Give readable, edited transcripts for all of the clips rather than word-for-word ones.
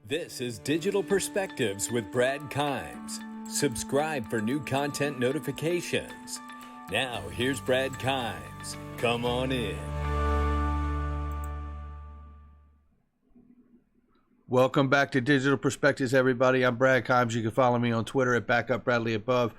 This is Digital Perspectives with Brad Kimes. Subscribe for new content notifications. Now, here's Brad Kimes. Come on in. Welcome back to Digital Perspectives, everybody. I'm Brad Kimes. You can follow me on Twitter at BackupBradleyAbove.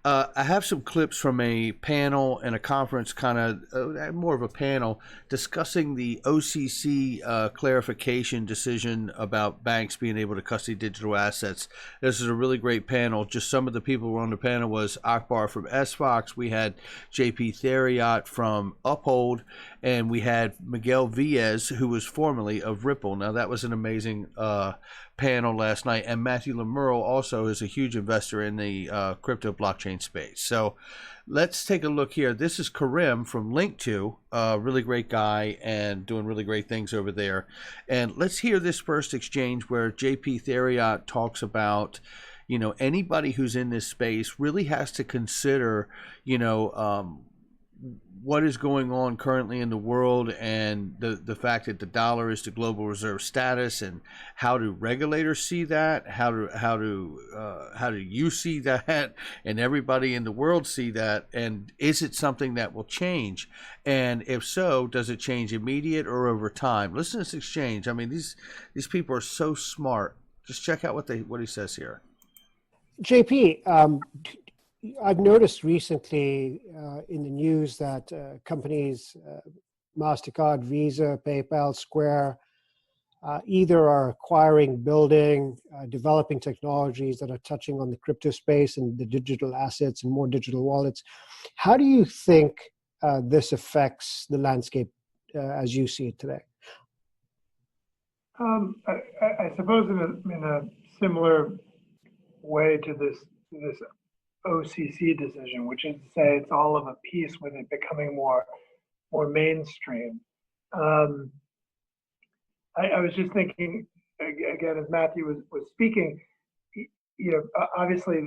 I have some clips from a panel and a conference, kind of more of a panel, discussing the OCC clarification decision about banks being able to custody digital assets. This is a really great panel. Just some of the people who were on the panel was Akbar from SFOX. We had JP Theiriot from Uphold, and we had Miguel Viez, who was formerly of Ripple. Now, that was an amazing panel last night, and Matthew Lemurl also is a huge investor in the crypto blockchain space. So let's take a look here. This is Karim from Link2, a really great guy and doing really great things over there. And let's hear this first exchange where JP Theiriot talks about, you know, anybody who's in this space really has to consider, you know, what is going on currently in the world, and the fact that the dollar is the global reserve status, and how do regulators see that? How do you see that? And everybody in the world see that? And is it something that will change? And if so, does it change immediate or over time? Listen to this exchange. I mean, these people are so smart. Just check out what he says here. JP, I've noticed recently in the news that companies, MasterCard, Visa, PayPal, Square, either are acquiring, building, developing technologies that are touching on the crypto space and the digital assets and more digital wallets. How do you think this affects the landscape as you see it today? I suppose in a similar way to this OCC decision, which is to say it's all of a piece with it becoming more mainstream. I was just thinking, again, as Matthew was speaking, you know, obviously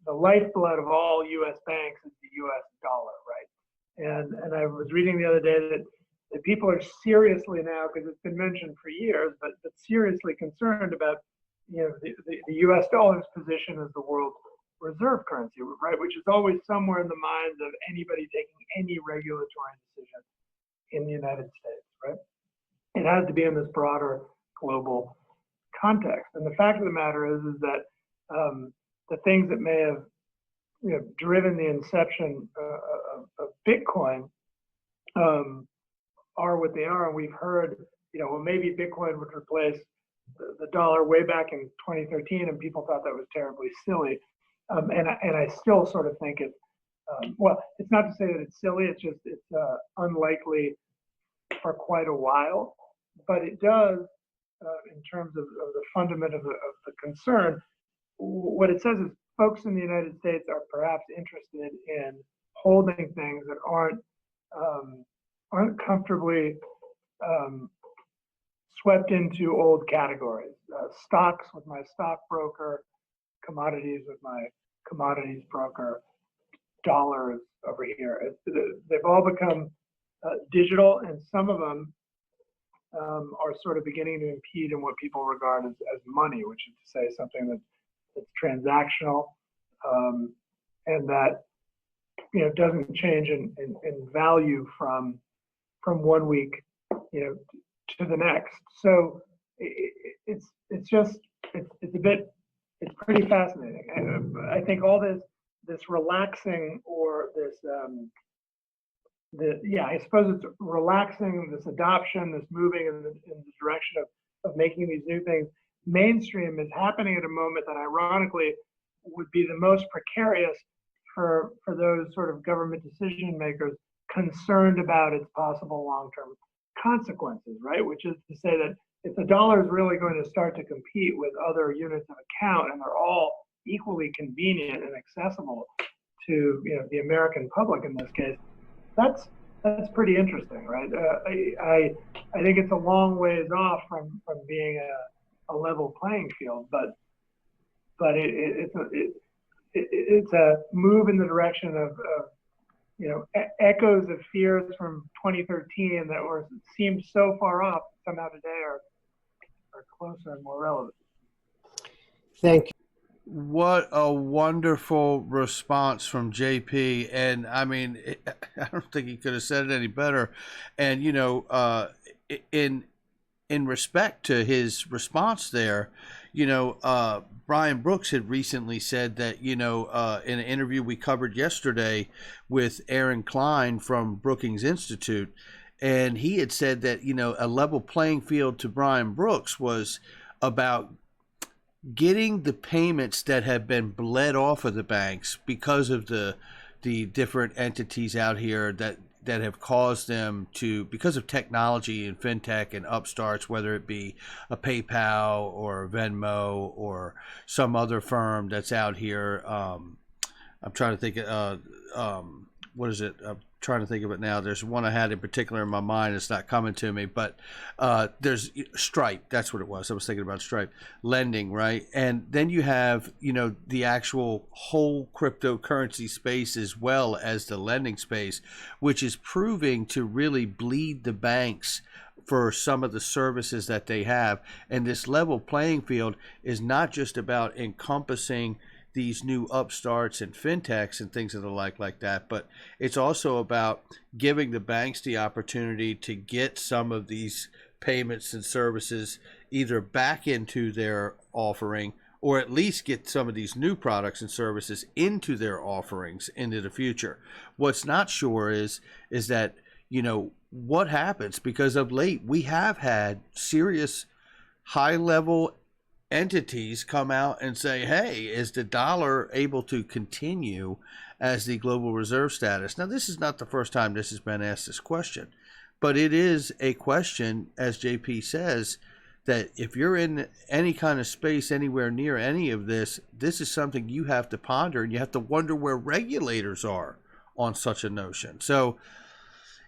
the lifeblood of all U.S. banks is the U.S. dollar, right? And I was reading the other day that people are seriously now, because it's been mentioned for years, but seriously concerned about, you know, the U.S. dollar's position as the world's reserve currency, right, which is always somewhere in the minds of anybody taking any regulatory decision in the United States, right? It has to be in this broader global context. And the fact of the matter is that the things that may have, you know, driven the inception of Bitcoin are what they are. And we've heard, you know, well, maybe Bitcoin would replace the dollar way back in 2013, and people thought that was terribly silly. And I still sort of think well, it's not to say that it's silly, it's just, it's unlikely for quite a while, but it does, in terms of the fundament of the concern, what it says is folks in the United States are perhaps interested in holding things that aren't comfortably swept into old categories. Stocks with my stockbroker, commodities with my commodities broker, dollars over here. They've all become digital, and some of them are sort of beginning to impede in what people regard as money, which is to say something that's transactional and that, you know, doesn't change in value from one week, you know, to the next. So it's pretty fascinating. And I think all this relaxing, or this I suppose it's relaxing, this adoption, this moving in the direction of making these new things mainstream is happening at a moment that ironically would be the most precarious for those sort of government decision makers concerned about its possible long-term consequences, right? Which is to say that if the dollar is really going to start to compete with other units of account, and they're all equally convenient and accessible to, you know, the American public in this case, that's pretty interesting, right? I think it's a long ways off from being a level playing field, but it's a move in the direction of you know, echoes of fears from 2013 that seemed so far off somehow today are closer and more relevant. Thank you. What a wonderful response from JP. And I mean, I don't think he could have said it any better. And, you know, in respect to his response there, you know, Brian Brooks had recently said that, you know, in an interview we covered yesterday with Aaron Klein from Brookings Institute, and he had said that, you know, a level playing field to Brian Brooks was about getting the payments that have been bled off of the banks because of the different entities out here that have caused them to, because of technology and fintech and upstarts, whether it be a PayPal or a Venmo or some other firm that's out here. I'm trying to think, what is it? I'm trying to think of it now. There's one I had in particular in my mind. It's not coming to me, but there's Stripe. That's what it was. I was thinking about Stripe lending, right? And then you have, you know, the actual whole cryptocurrency space as well as the lending space, which is proving to really bleed the banks for some of the services that they have. And this level playing field is not just about encompassing these new upstarts and fintechs and things of the like that, but it's also about giving the banks the opportunity to get some of these payments and services either back into their offering, or at least get some of these new products and services into their offerings into the future. What's not sure is that, you know, what happens, because of late we have had serious high level entities come out and say, hey, is the dollar able to continue as the global reserve status? Now, this is not the first time this has been asked, this question, but it is a question, as JP says, that if you're in any kind of space anywhere near any of this, this is something you have to ponder, and you have to wonder where regulators are on such a notion. So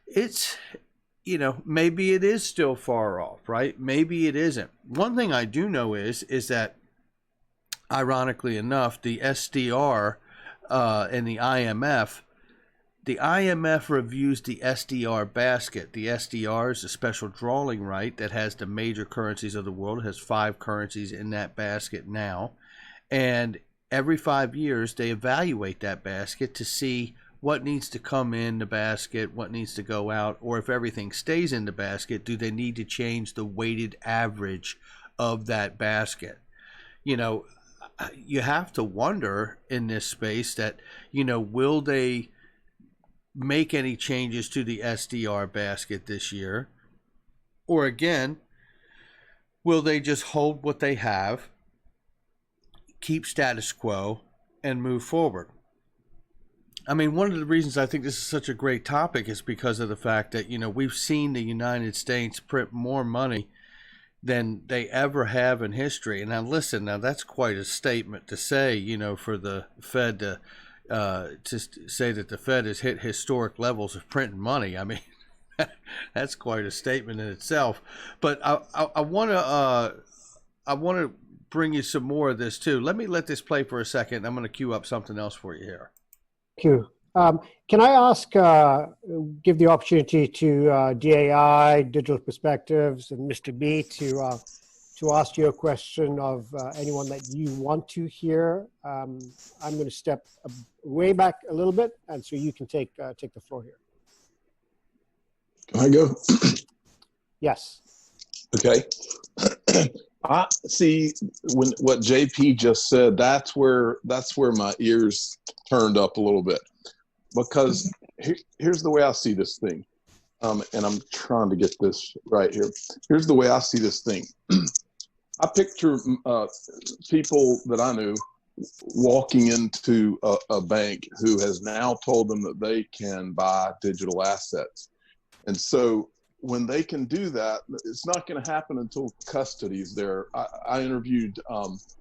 it's, you know, maybe it is still far off, right? Maybe it isn't. One thing I do know is that, ironically enough, the SDR and the IMF reviews the SDR basket. The SDR is a special drawing right that has the major currencies of the world. It has 5 currencies in that basket now. And every 5 years, they evaluate that basket to see what needs to come in the basket, what needs to go out, or if everything stays in the basket, do they need to change the weighted average of that basket? You know, you have to wonder in this space that, you know, will they make any changes to the SDR basket this year? Or again, will they just hold what they have, keep status quo, and move forward? I mean, one of the reasons I think this is such a great topic is because of the fact that, you know, we've seen the United States print more money than they ever have in history. And now listen, now that's quite a statement to say, you know, for the Fed to say that the Fed has hit historic levels of printing money. I mean, that's quite a statement in itself. But I want to bring you some more of this too. Let this play for a second. I'm going to cue up something else for you here. Thank you. Can I ask, give the opportunity to DAI, Digital Perspectives, and Mr. B to ask you a question of anyone that you want to hear? I'm going to step way back a little bit, and so you can take the floor here. Can I go? Yes. Okay. I see when what JP just said, that's where my ears turned up a little bit, because here's the way I see this thing. And I'm trying to get this right here. Here's the way I see this thing. I picture people that I knew walking into a bank who has now told them that they can buy digital assets. And so when they can do that, it's not going to happen until custody's there. I interviewed Alex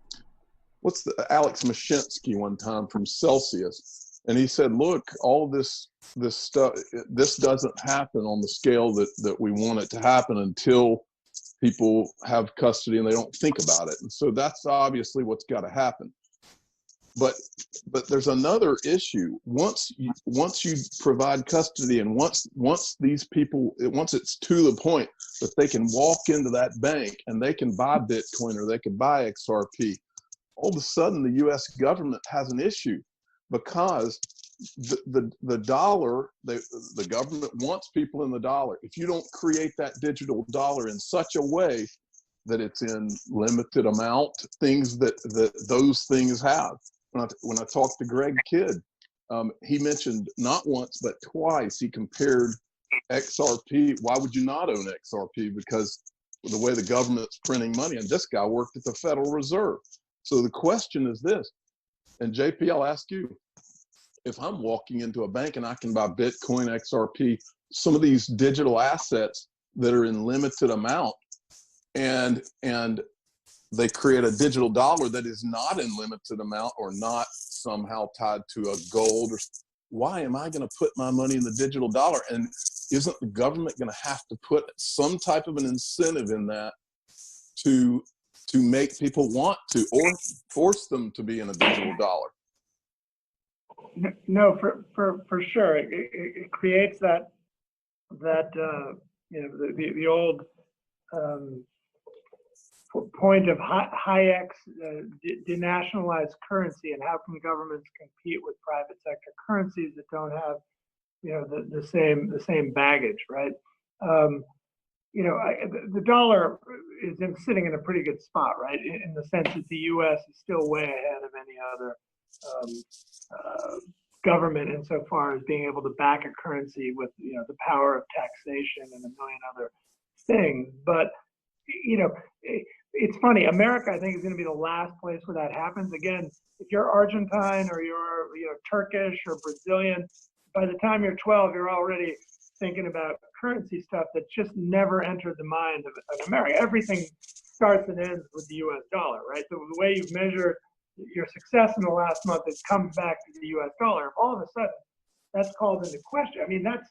Mashinsky one time from Celsius, and he said, look, all this stuff, this doesn't happen on the scale that we want it to happen until people have custody and they don't think about it. And so that's obviously what's got to happen. But there's another issue. Once you provide custody, and once it's to the point that they can walk into that bank and they can buy Bitcoin or they can buy XRP, all of a sudden the U.S. government has an issue because the dollar, the government wants people in the dollar. If you don't create that digital dollar in such a way that it's in limited amount, things that those things have. When I talked to Greg Kidd, he mentioned not once but twice, he compared XRP. Why would you not own XRP? Because the way the government's printing money, and this guy worked at the Federal Reserve. So the question is this, and JP, I'll ask you, if I'm walking into a bank and I can buy Bitcoin, XRP, some of these digital assets that are in limited amount, and they create a digital dollar that is not in limited amount or not somehow tied to a gold, or why am I going to put my money in the digital dollar? And isn't the government going to have to put some type of an incentive in that to make people want to, or force them to be in a digital dollar? No, for sure. It creates that you know, the old point of Hayek's denationalized currency, and how can governments compete with private sector currencies that don't have, you know, the same baggage, right? You know, the dollar is sitting in a pretty good spot, right? In the sense that the U.S. is still way ahead of any other government insofar as being able to back a currency with, you know, the power of taxation and a million other things. But, you know, it's funny. America, I think, is going to be the last place where that happens. Again, if you're Argentine or you're, you know, Turkish or Brazilian, by the time you're 12, you're already thinking about currency stuff that just never entered the mind of America. Everything starts and ends with the U.S. dollar, right? So the way you've measured your success in the last month has come back to the U.S. dollar. If all of a sudden that's called into question, I mean, that's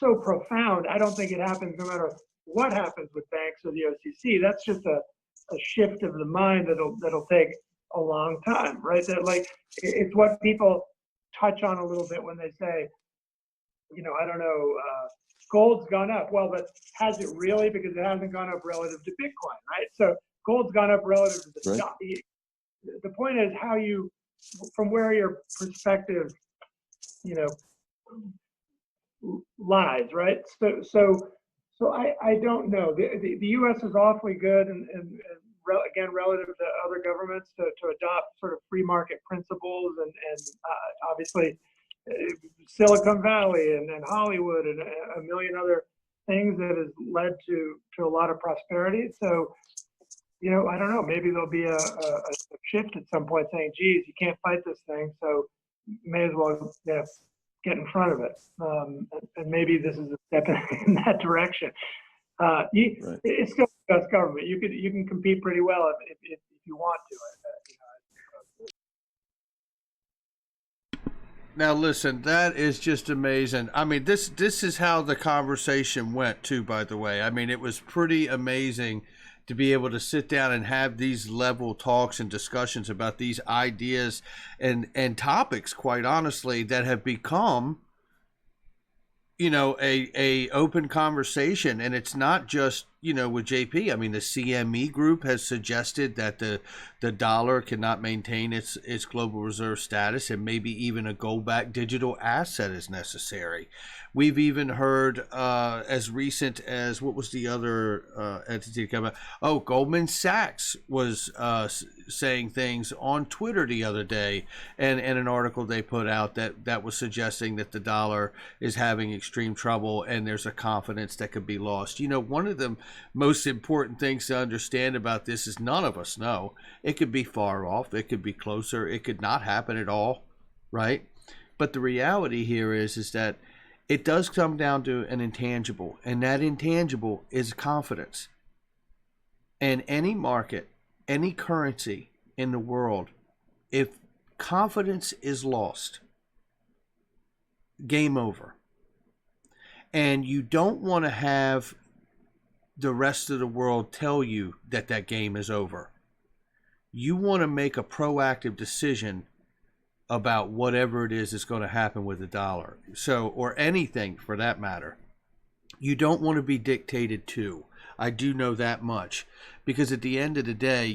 so profound. I don't think it happens no matter what happens with banks or the OCC. That's just a shift of the mind that'll take a long time, right? That, like, it's what people touch on a little bit when they say, you know, I don't know, gold's gone up. Well, but has it really? Because it hasn't gone up relative to Bitcoin, right? So gold's gone up relative to the stock. The point is how you, from where your perspective, you know, lies, right? So I don't know. The U.S. is awfully good, and again, relative to other governments, to adopt sort of free market principles, and obviously Silicon Valley and Hollywood and a million other things that has led to a lot of prosperity. So, you know, I don't know, maybe there'll be a shift at some point saying, geez, you can't fight this thing, so may as well, yeah, get in front of it. And maybe this is a step in that direction. Right. It's still the U.S. government. You can compete pretty well if you want to. Now listen, that is just amazing. I mean, this is how the conversation went too, by the way. I mean, it was pretty amazing to be able to sit down and have these level talks and discussions about these ideas and topics, quite honestly, that have become, you know, a open conversation. And it's not just, you know, with JP. I mean, the CME group has suggested that the dollar cannot maintain its global reserve status, and maybe even a gold-backed digital asset is necessary. We've even heard as recent as, what was the other entity coming out? Oh, Goldman Sachs was saying things on Twitter the other day, and an article they put out that was suggesting that the dollar is having extreme trouble and there's a confidence that could be lost. You know, one of the most important things to understand about this is none of us know. It could be far off, it could be closer, it could not happen at all, right? But the reality here is that it does come down to an intangible, and that intangible is confidence. And any market, any currency in the world, if confidence is lost, game over. And you don't want to have the rest of the world tell you that that game is over. You want to make a proactive decision about whatever it is that's going to happen with the dollar. So, or anything for that matter. You don't want to be dictated to. I do know that much, because at the end of the day,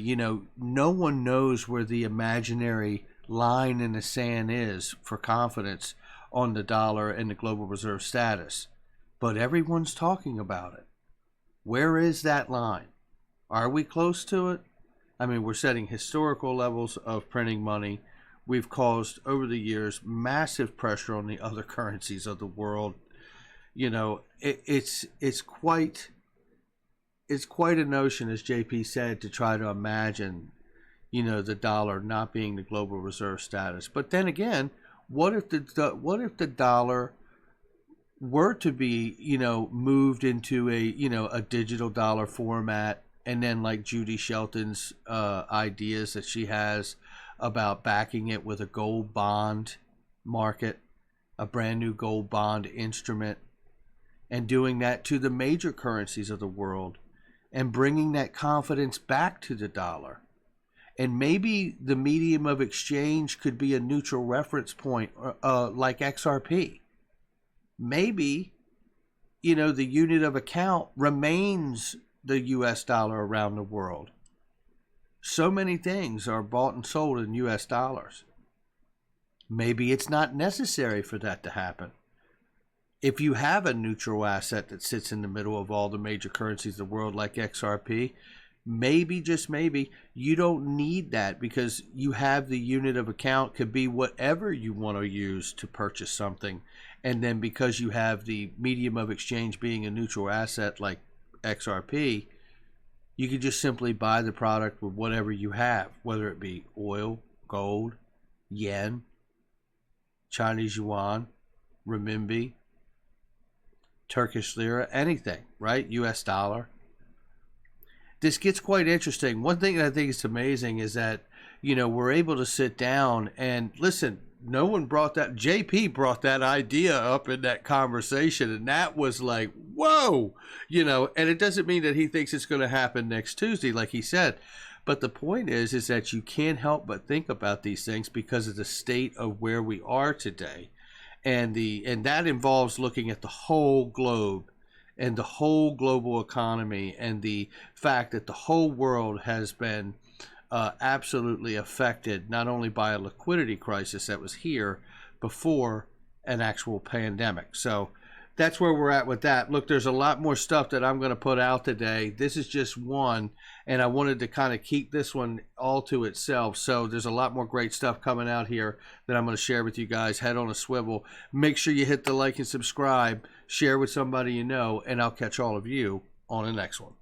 no one knows where the imaginary line in the sand is for confidence on the dollar and the global reserve status, but everyone's talking about it. Where is that line? Are we close to it? I mean, we're setting historical levels of printing money. We've caused over the years massive pressure on the other currencies of the world. It's quite a notion, as JP said, to try to imagine, the dollar not being the global reserve status. But then again, what if the dollar were to be, moved into a digital dollar format, and then like Judy Shelton's ideas that she has about backing it with a gold bond market, a brand new gold bond instrument, and doing that to the major currencies of the world, and bringing that confidence back to the dollar. And maybe the medium of exchange could be a neutral reference point, like XRP. Maybe, the unit of account remains the US dollar around the world. So many things are bought and sold in US dollars. Maybe it's not necessary for that to happen. If you have a neutral asset that sits in the middle of all the major currencies of the world like XRP, maybe, just maybe, you don't need that, because you have the unit of account could be whatever you want to use to purchase something. And then because you have the medium of exchange being a neutral asset like XRP, you can just simply buy the product with whatever you have, whether it be oil, gold, yen, Chinese yuan, renminbi, Turkish lira, anything, right? US dollar. This gets quite interesting. One thing that I think is amazing is that, we're able to sit down and listen. No one brought that. JP brought that idea up in that conversation, and that was like, whoa, and it doesn't mean that he thinks it's going to happen next Tuesday, like he said. But the point is that you can't help but think about these things because of the state of where we are today. And that involves looking at the whole globe and the whole global economy, and the fact that the whole world has been absolutely affected, not only by a liquidity crisis that was here before an actual pandemic. So that's where we're at with that. Look, there's a lot more stuff that I'm going to put out today. This is just one, and I wanted to kind of keep this one all to itself. So there's a lot more great stuff coming out here that I'm going to share with you guys. Head on a swivel. Make sure you hit the like and subscribe. Share with somebody you know, and I'll catch all of you on the next one.